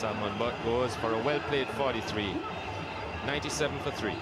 Salman Butt goes for a well-played 43. 97 for 3.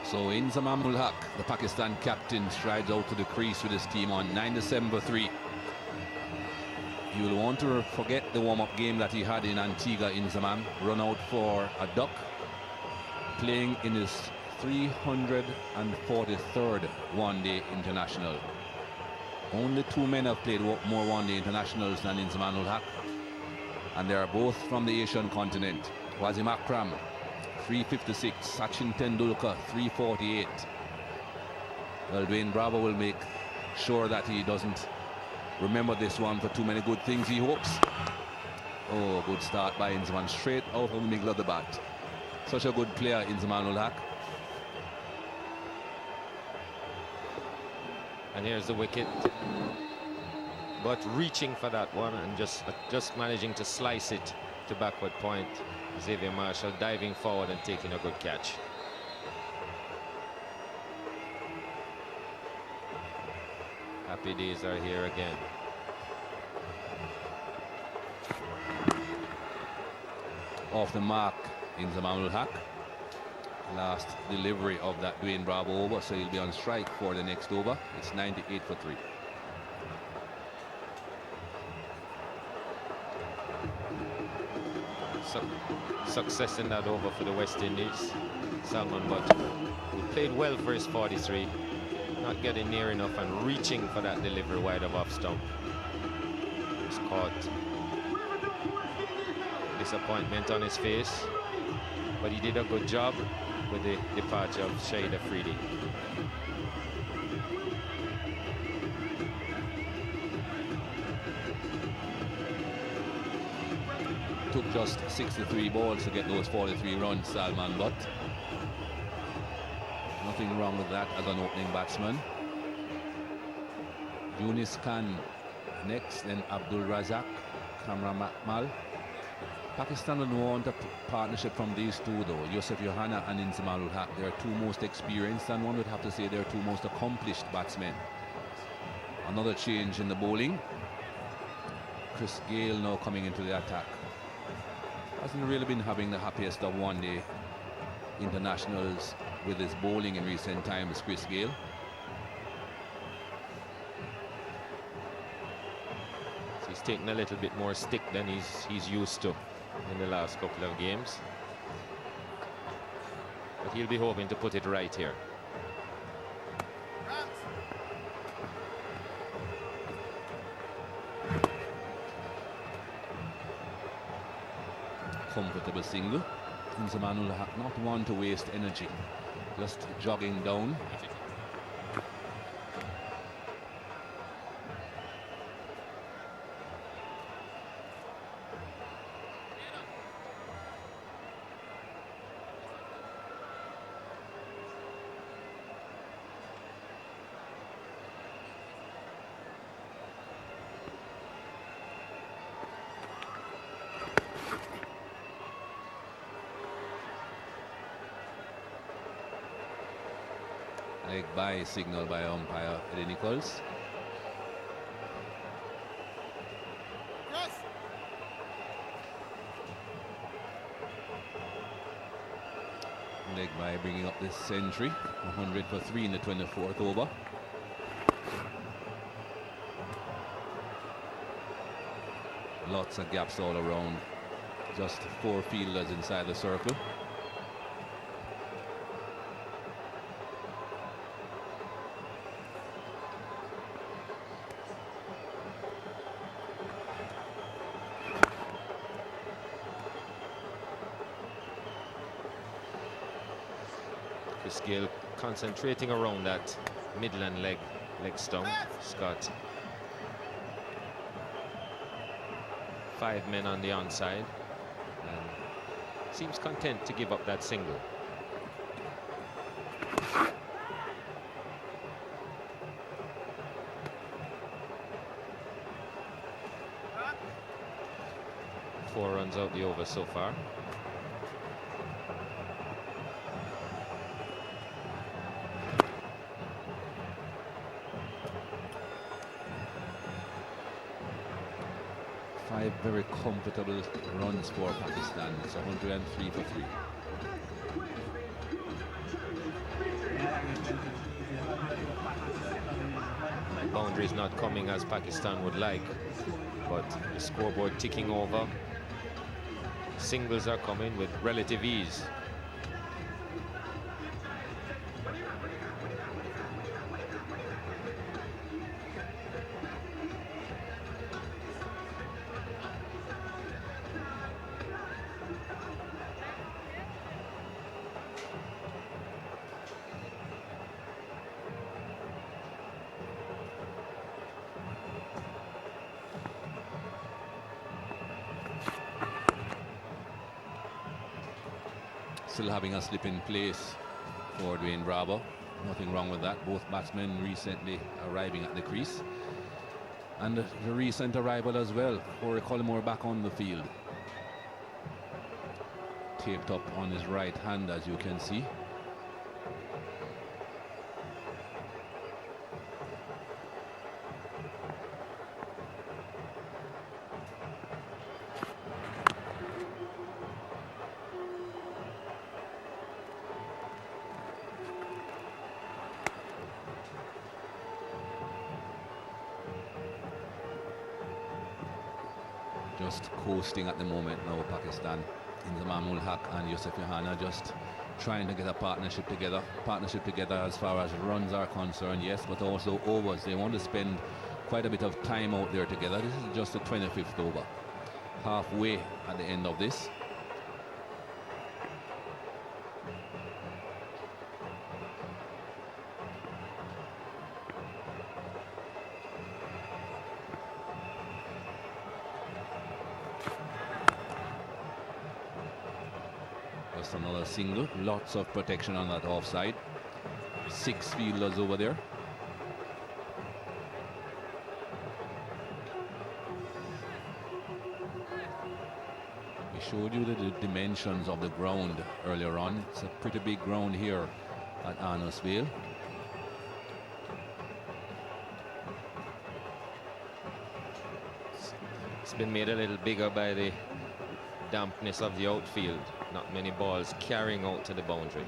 So Inzamam Ul Haq, the Pakistan captain, strides out to the crease with his team on 9 for 3. You will want to forget the warm-up game that he had in Antigua. Inzamam run out for a duck, playing in his 343rd one-day international. Only 2 men have played more one-day internationals than Inzamam Ul Haq, and they are both from the Asian continent. Wasim Akram, 356, Sachin Tendulkar, 348. Well, Dwayne Bravo will make sure that he doesn't remember this one for too many good things, he hopes. Oh, good start by Inzamam, straight out of the middle of the bat. Such a good player, Inzamam Ul Haq. And here's the wicket. But reaching for that one and just managing to slice it to backward point. Xavier Marshall diving forward and taking a good catch. Happy days are here again. Off the mark, Inzamam Ul Haq. Last delivery of that Dwayne Bravo over, so he'll be on strike for the next over. It's 98 for 3. Success in that over for the West Indies. Salman Butt, who played well for his 43, not getting near enough and reaching for that delivery wide of off stump. Was caught. Disappointment on his face, but he did a good job with the departure of Shahid Afridi. Took just 63 balls to get those 43 runs, Salman Butt. Nothing wrong with that as an opening batsman. Yunis Khan next, then Abdul Razak, Kamran Akmal. Pakistan will want a partnership from these two though, Yusuf Yohana and Inzamam Ul Haq. They're two most experienced, and one would have to say they're two most accomplished batsmen. Another change in the bowling. Chris Gayle now coming into the attack. Hasn't really been having the happiest of one-day internationals with his bowling in recent times, Chris Gayle. So he's taking a little bit more stick than he's used to in the last couple of games. But he'll be hoping to put it right here. Comfortable single. Inzamam Ul Haq not one to waste energy, just jogging down. Leg by signal by umpire Eddie Nichols. Yes. Leg by bringing up this century, 100 for 3 in the 24th over. Lots of gaps all around. Just 4 fielders inside the circle. Chris Gayle concentrating around that Midland leg stump. Scott. 5 men on the onside. And seems content to give up that single. Four runs out the over so far. Very comfortable runs for Pakistan. It's 103 for 3. Boundary is not coming as Pakistan would like, but the scoreboard ticking over. Singles are coming with relative ease. Still having a slip in place for Dwayne Bravo. Nothing wrong with that. Both batsmen recently arriving at the crease. And the recent arrival as well. Corey Collymore back on the field. Taped up on his right hand, as you can see. Just coasting at the moment now, Pakistan. Inzamam Ul Haq and Yusuf Yohana just trying to get a partnership together. Partnership together as far as runs are concerned, yes, but also overs. They want to spend quite a bit of time out there together. This is just the 25th over. Halfway at the end of this. Just another single. Lots of protection on that offside. 6 fielders over there. We showed you the dimensions of the ground earlier on. It's a pretty big ground here at Arnos Vale. It's been made a little bigger by the dampness of the outfield. Not many balls carrying out to the boundary.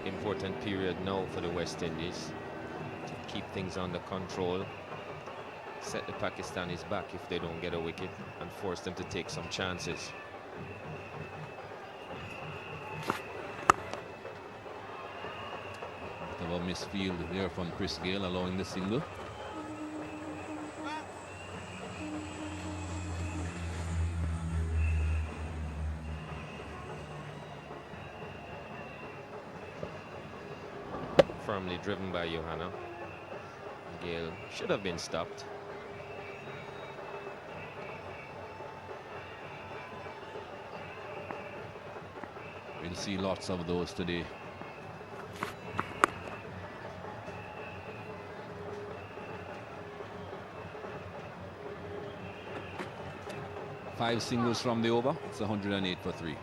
Important period now for the West Indies to keep things under control, set the Pakistanis back if they don't get a wicket, and force them to take some chances. Bit of a misfield there from Chris Gayle, allowing the single. Firmly driven by Yohana. Gayle should have been stopped. We'll see lots of those today. Five singles from the over. It's 108 for 3.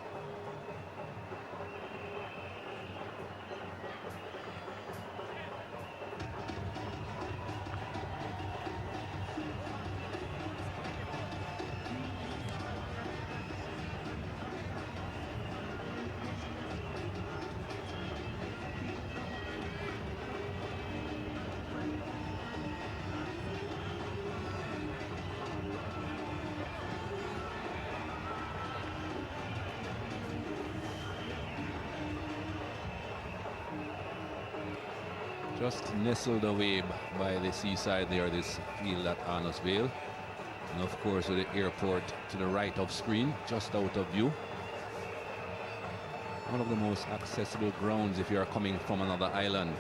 Just nestled away by the seaside there, this field at Arnosvale. And of course with the airport to the right of screen, just out of view. One of the most accessible grounds if you are coming from another island.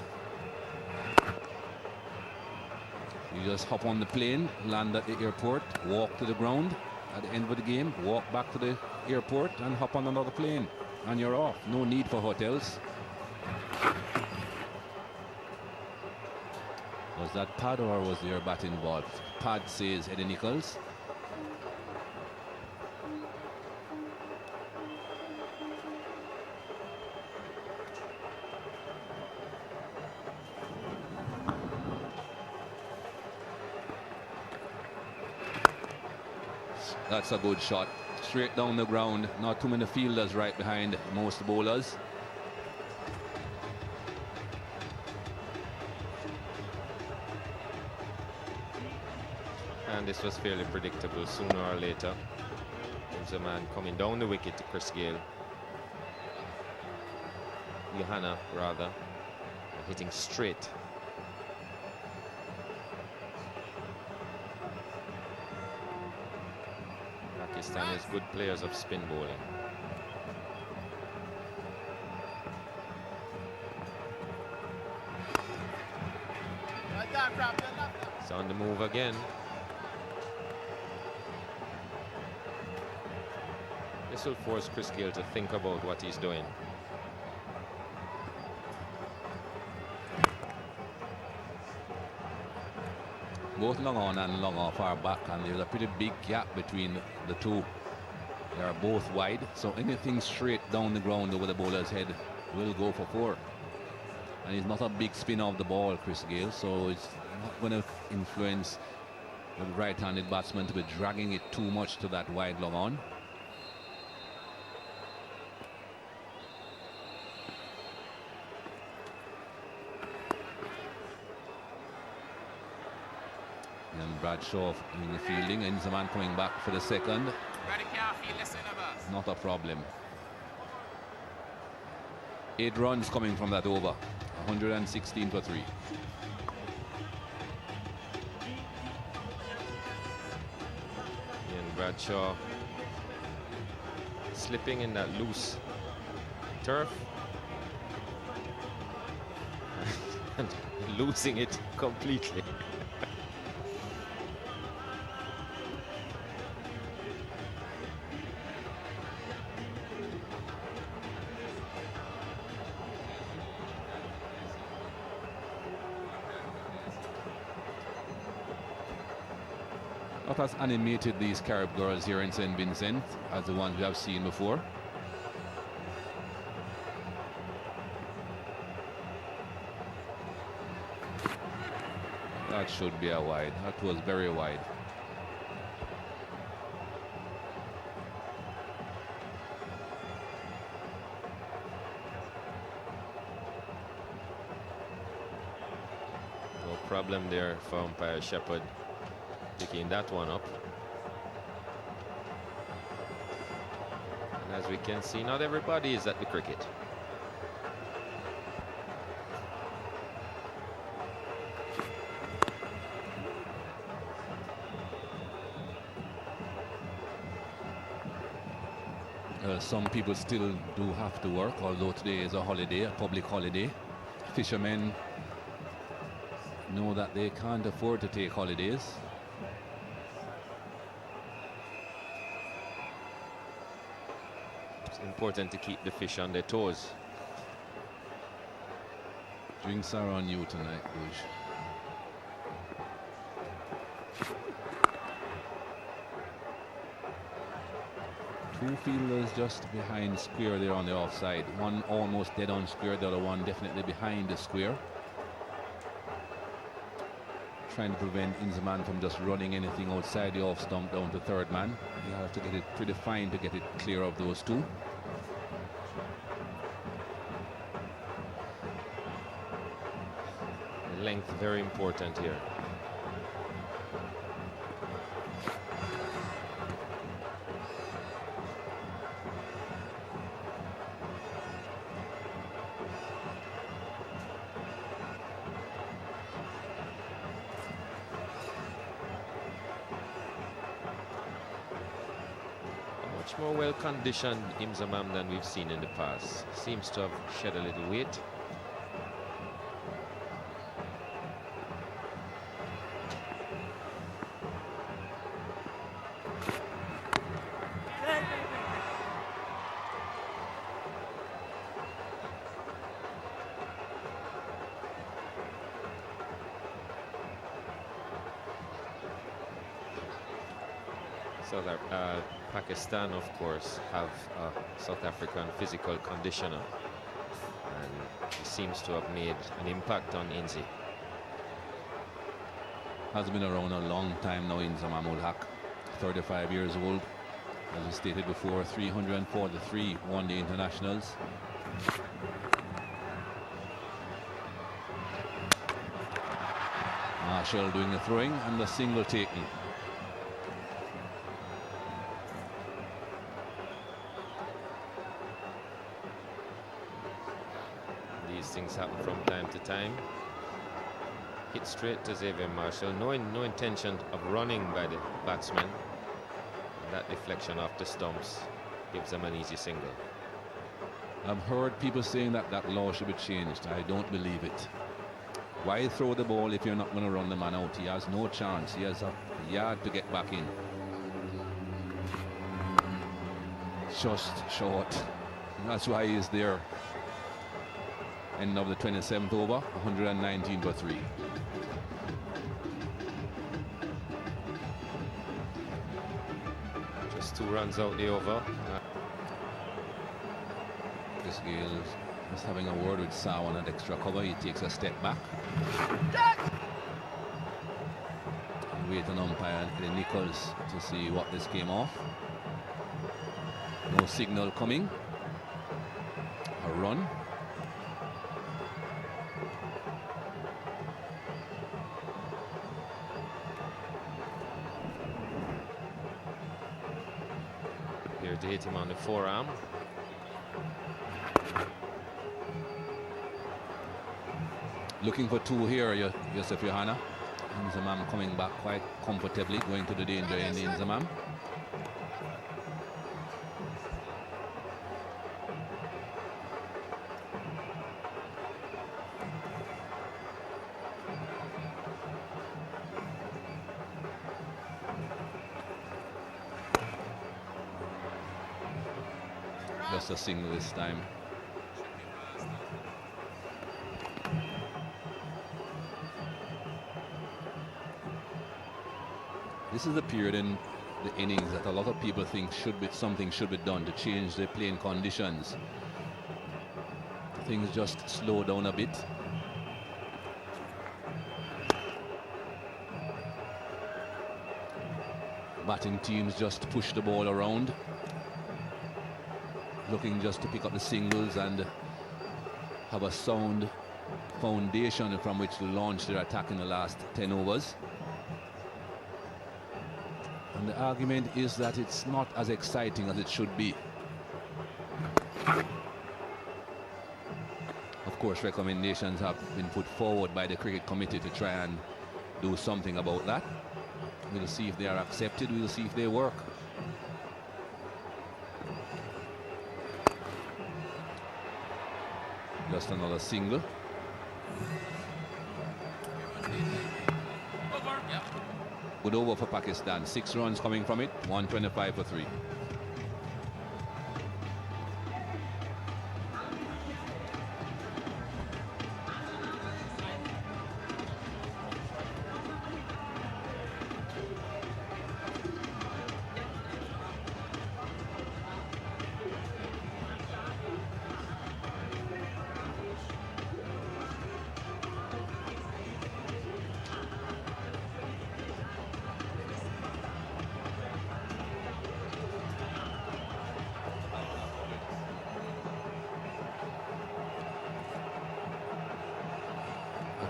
You just hop on the plane, land at the airport, walk to the ground. At the end of the game, walk back to the airport and hop on another plane. And you're off. No need for hotels. Was that pad or was there a bat involved? Pad, says Eddie Nichols. That's a good shot. Straight down the ground. Not too many fielders right behind most bowlers. And this was fairly predictable. Sooner or later, there's a man coming down the wicket to Chris Gale. Johanna, rather, hitting straight. Pakistan is good players of spin bowling. It's on the move again. This will force Chris Gale to think about what he's doing. Both long on and long off are back, and there's a pretty big gap between the two. They are both wide, so anything straight down the ground over the bowler's head will go for 4. And he's not a big spinner of the ball, Chris Gale, so it's not going to influence the right-handed batsman to be dragging it too much to that wide long on. And Bradshaw doing the fielding. Inzamam coming back for the second. Not a problem. 8 runs coming from that over. 116 for 3. Ian Bradshaw slipping in that loose turf and losing it completely. What has animated these Carib girls here in St Vincent as the ones we have seen before? That should be a wide. That was very wide. No problem there for umpire Shepherd picking that one up. And as we can see, not everybody is at the cricket. Some people still do have to work, although today is a holiday, a public holiday. Fishermen know that they can't afford to take holidays. It's important to keep the fish on their toes. Drinks are on you tonight, Bush. Two fielders just behind square there on the offside. One almost dead on square, the other one definitely behind the square. Trying to prevent Inzamam from just running anything outside the off stump down to third man. You have to get it pretty fine to get it clear of those two. The length very important here. Much more well-conditioned Inzamam than we've seen in the past. Seems to have shed a little weight. Pakistan, of course, have a South African physical conditioner, and he seems to have made an impact on Inzi. Has been around a long time now, Inzamam Ul Haq, 35 years old. As I stated before, 343 one-day internationals. Marshall doing the throwing and the single taken. Things happen from time to time. Hit straight to Xavier Marshall. No intention of running by the batsman. And that deflection off the stumps gives them an easy single. I've heard people saying that that law should be changed. I don't believe it. Why throw the ball if you're not going to run the man out? He has no chance. He has a yard to get back in. Just short. That's why he's there. End of the 27th over, 119 for 3. Just 2 runs out the over. Chris Gale is having a word with Saw on an extra cover. He takes a step back. Wait on umpire Eddie Nichols to see what this came off. No signal coming. A run. To hit him on the forearm. Looking for 2 here, Yusuf Johanna. Inzamam coming back quite comfortably, going to the danger in the Inzamam. Just a single this time. This is the period in the innings that a lot of people think something should be done to change the playing conditions. Things just slow down a bit. Batting teams just push the ball around, looking just to pick up the singles and have a sound foundation from which to launch their attack in the last 10 overs. And the argument is that it's not as exciting as it should be. Of course, recommendations have been put forward by the cricket committee to try and do something about that. We'll see if they are accepted, we'll see if they work. Just another single. Good over for Pakistan. 6 runs coming from it. 125 for 3.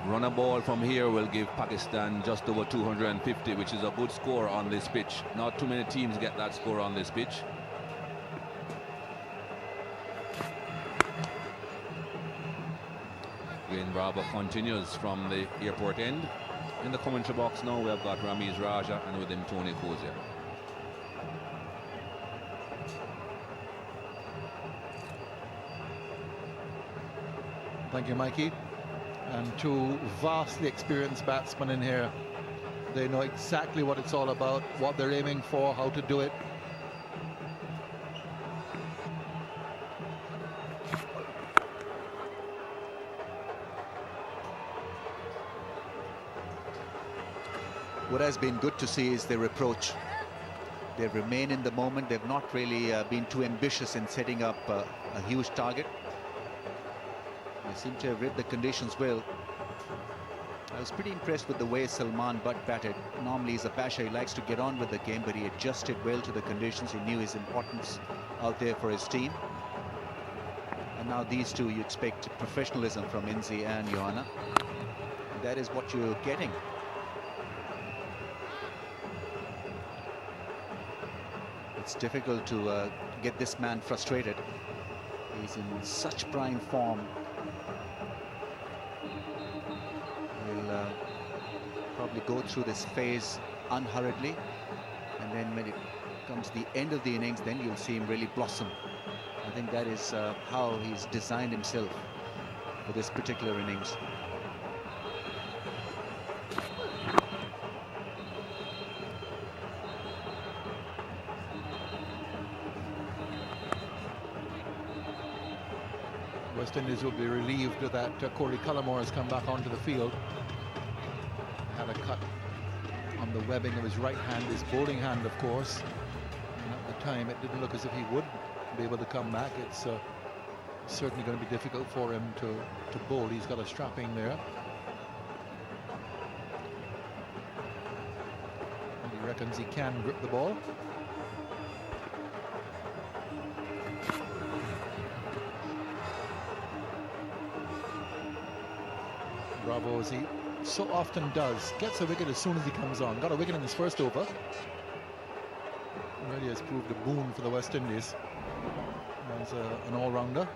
Run a ball from here will give Pakistan just over 250, which is a good score on this pitch. Not too many teams get that score on this pitch. Wayne Barber continues from the airport end. In the commentary box now we have got Ramiz Raja and with him Tony Kozia. Thank you, Mikey. And two vastly experienced batsmen in here. They know exactly what it's all about, what they're aiming for, how to do it. What has been good to see is their approach. They remain in the moment. They've not really been too ambitious in setting up a huge target. They seem to have read the conditions well. I was pretty impressed with the way Salman Butt batted. Normally he's a basher, he likes to get on with the game, but he adjusted well to the conditions. He knew his importance out there for his team. And now these two, you expect professionalism from Inzi and Johanna. And that is what you're getting. It's difficult to get this man frustrated. He's in such prime form. He'll probably go through this phase unhurriedly, and then when it comes the end of the innings, then you'll see him really blossom. I think that is how he's designed himself for this particular innings. West Indies will be relieved that Corey Cullimore has come back onto the field. Had a cut on the webbing of his right hand, his bowling hand, of course. And at the time, it didn't look as if he would be able to come back. It's certainly going to be difficult for him to bowl. He's got a strapping there. And he reckons he can grip the ball. Bravo, as he so often does, gets a wicket as soon as he comes on. Got a wicket in his first over. Really has proved a boon for the West Indies as an all-rounder.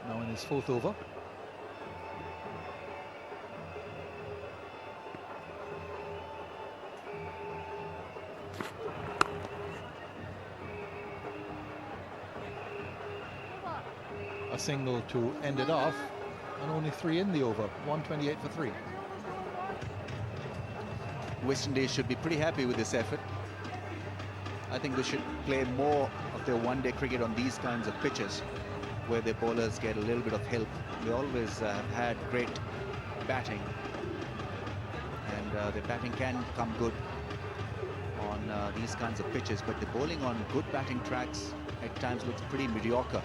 Now in his fourth over. A single to end it off, and only 3 in the over. 128 for 3. West Indies should be pretty happy with this effort. I think they should play more of their one-day cricket on these kinds of pitches where their bowlers get a little bit of help. They always have had great batting, and their batting can come good on these kinds of pitches, but the bowling on good batting tracks at times looks pretty mediocre.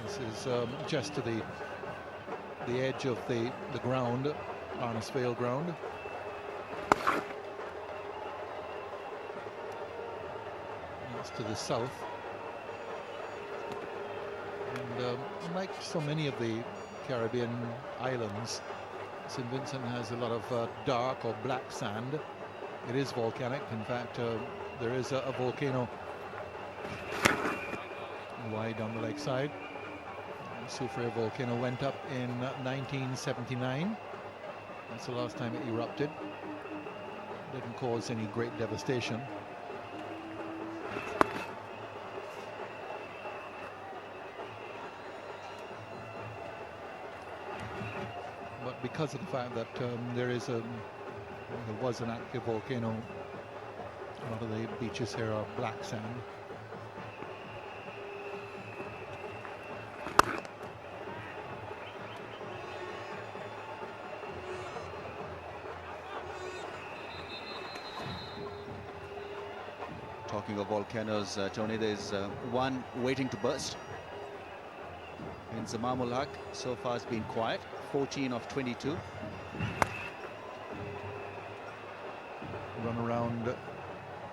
This is just to the edge of the ground, Arnisvale ground. It's to the south. And like so many of the Caribbean islands, St Vincent has a lot of dark or black sand. It is volcanic. In fact, there is a volcano wide on the lakeside. Soufriere volcano went up in 1979. That's the last time it erupted. Didn't cause any great devastation. But because of the fact that there was an active volcano, a lot of the beaches here are black sand. Talking of volcanoes, Tony, there's one waiting to burst. Inzamam Ul Haq so far has been quiet, 14 of 22. Run around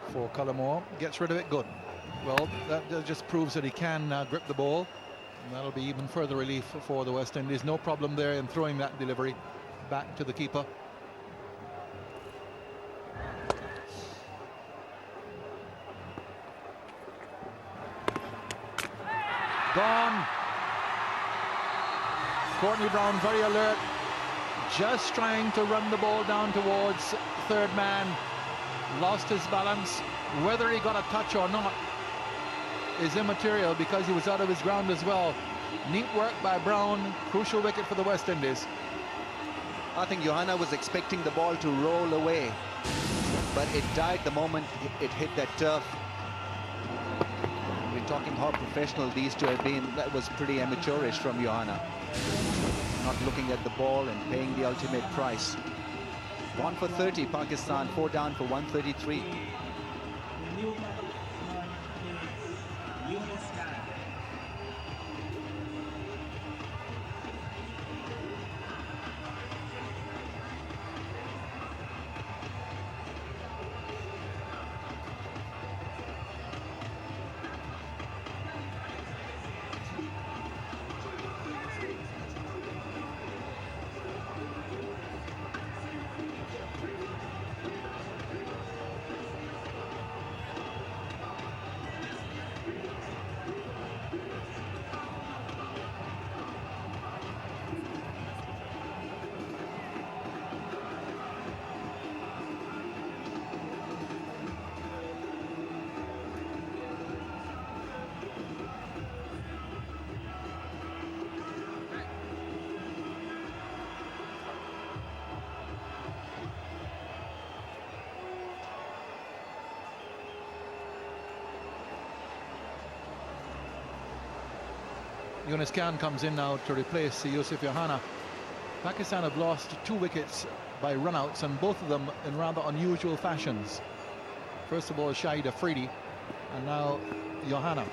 for Cullimore, gets rid of it, good. Well, that just proves that he can grip the ball, and that'll be even further relief for the West Indies. No problem there in throwing that delivery back to the keeper. Gone. Courtney Brown very alert, just trying to run the ball down towards third man. Lost his balance. Whether he got a touch or not is immaterial because he was out of his ground as well. Neat work by Brown. Crucial wicket for the West Indies. I think Johanna was expecting the ball to roll away, but it died the moment it hit that turf. We're talking how professional these two have been. That was pretty amateurish from Johanna. Not looking at the ball and paying the ultimate price. Gone for 30, Pakistan, 4 down for 133. Yunus Khan comes in now to replace Yusuf Johanna. Pakistan have lost 2 wickets by runouts, and both of them in rather unusual fashions. First of all, Shahid Afridi, and now Johanna.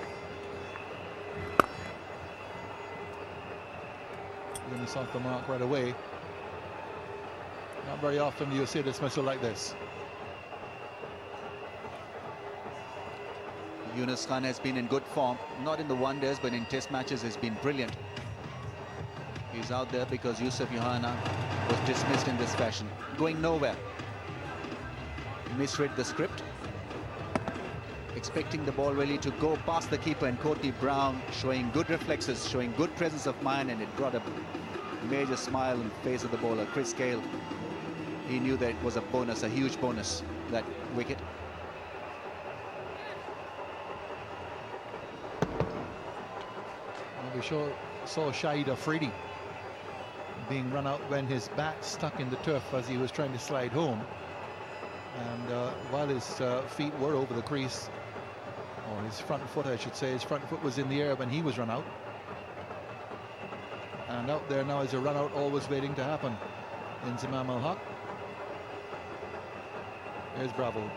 Yunus off the mark right away. Not very often do you see a dismissal like this. Yunus Khan has been in good form, not in the one-days, but in test matches has been brilliant. He's out there because Yusuf Johanna was dismissed in this fashion, going nowhere. Misread the script, expecting the ball really to go past the keeper, and Courtney Brown showing good reflexes, showing good presence of mind, and it brought a major smile on the face of the bowler, Chris Gale. He knew that it was a bonus, a huge bonus, that wicket. We saw Shahid Afridi being run out when his bat stuck in the turf as he was trying to slide home, and while his feet were over the crease, or his front foot I should say, his front foot was in the air when he was run out, and out there now is a run out always waiting to happen. Inzamam Ul Haq. Here's Bravo.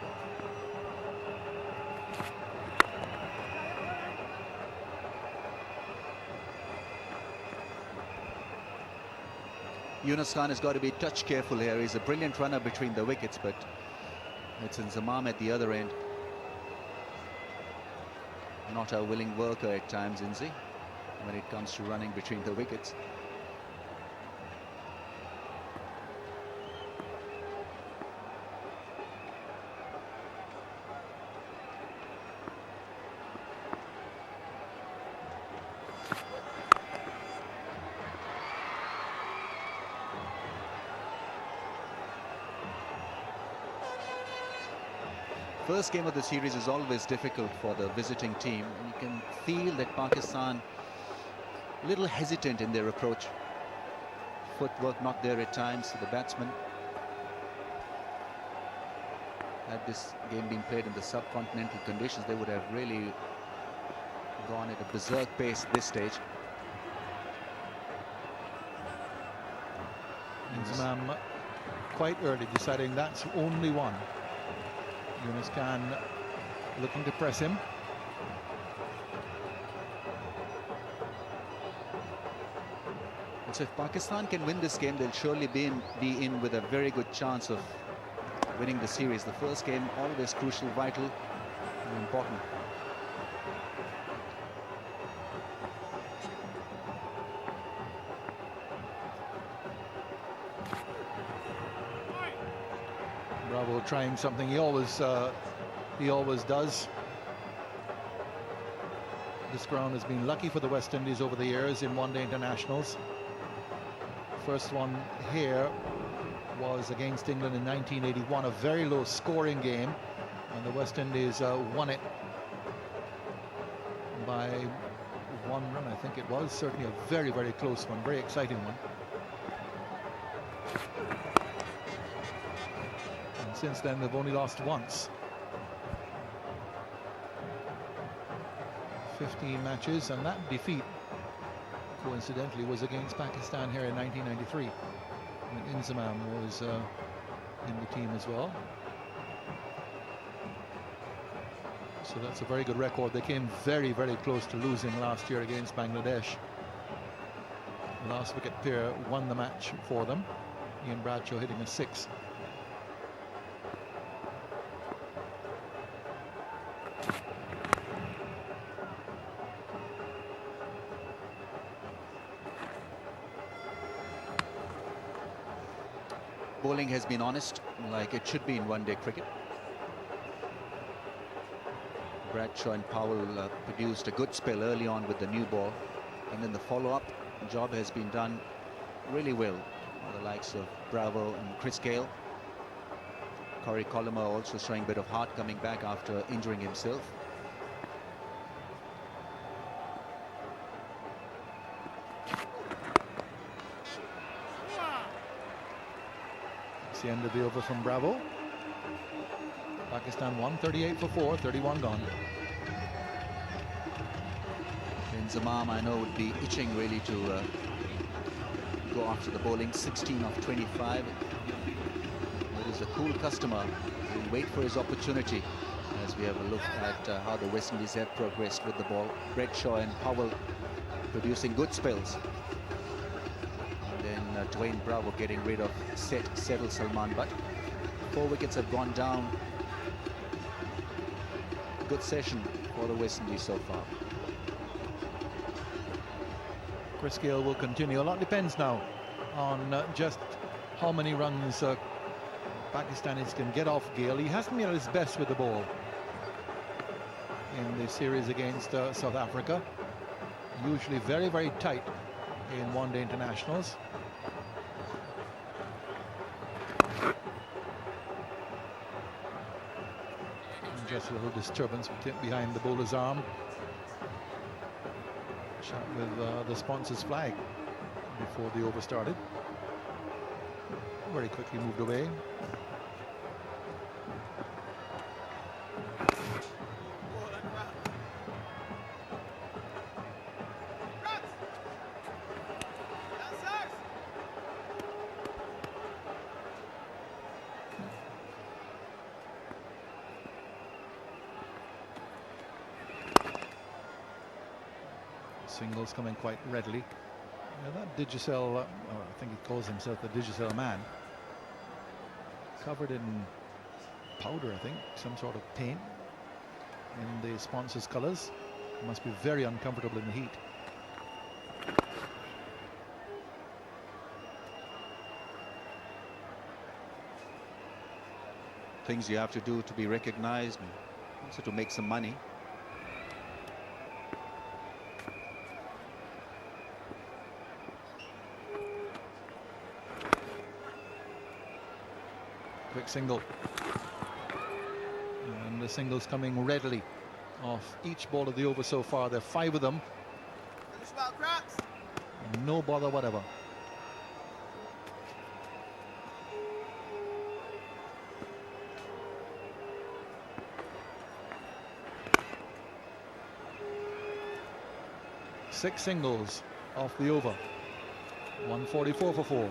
Yunus Khan has got to be touch careful here. He's a brilliant runner between the wickets, but it's Inzamam at the other end. Not a willing worker at times, Inzi, when it comes to running between the wickets. First game of the series is always difficult for the visiting team, and you can feel that Pakistan a little hesitant in their approach. Footwork not there at times. The batsmen, had this game been played in the subcontinental conditions, they would have really gone at a berserk pace at this stage. Inzamam quite early deciding that's only one. Yunus Khan looking to press him. So if Pakistan can win this game, they'll surely be in with a very good chance of winning the series. The first game, always crucial, vital, and important. Bravo trying something he always does. This ground has been lucky for the West Indies over the years in one-day internationals. First one here was against England in 1981, a very low scoring game, and the West Indies won it by 1 run, I think it was. Certainly a very, very close one, very exciting one. And since then they've only lost once. 15 matches, and that defeat coincidentally was against Pakistan here in 1993 when Inzamam was in the team as well. So that's a very good record. They came very, very close to losing last year against Bangladesh. The last wicket pair won the match for them. Ian Bradshaw hitting a 6. Bowling has been honest, like it should be in one-day cricket. Bradshaw and Powell produced a good spell early on with the new ball, and then the follow-up job has been done really well by the likes of Bravo and Chris Gale. Corey Colomer also showing a bit of heart coming back after injuring himself. The end of the over from Bravo. Pakistan won 38 for 4, 31 gone. Inzamam, I know, would be itching really to go after the bowling. 16 of 25. He is a cool customer. He'll wait for his opportunity as we have a look at how the West Indies have progressed with the ball. Bradshaw and Powell producing good spells. Dwayne Bravo getting rid of Settle Salman, but 4 wickets have gone down. Good session for the West Indies so far. Chris Gale will continue. A lot depends now on just how many runs Pakistanis can get off Gale. He hasn't been at his best with the ball in the series against South Africa. Usually very, very tight in one-day internationals. Just a little disturbance behind the bowler's arm. Shot with the sponsor's flag before the over started. Very quickly moved away. Singles coming quite readily. Now that Digicel, or I think he calls himself the Digicel man, covered in powder, I think, some sort of paint in the sponsor's colors. Must be very uncomfortable in the heat. Things you have to do to be recognized, and also to make some money. Quick single, and the singles coming readily off each ball of the over so far. There are 5 of them. No bother whatever. Six singles off the over. 144 for 4.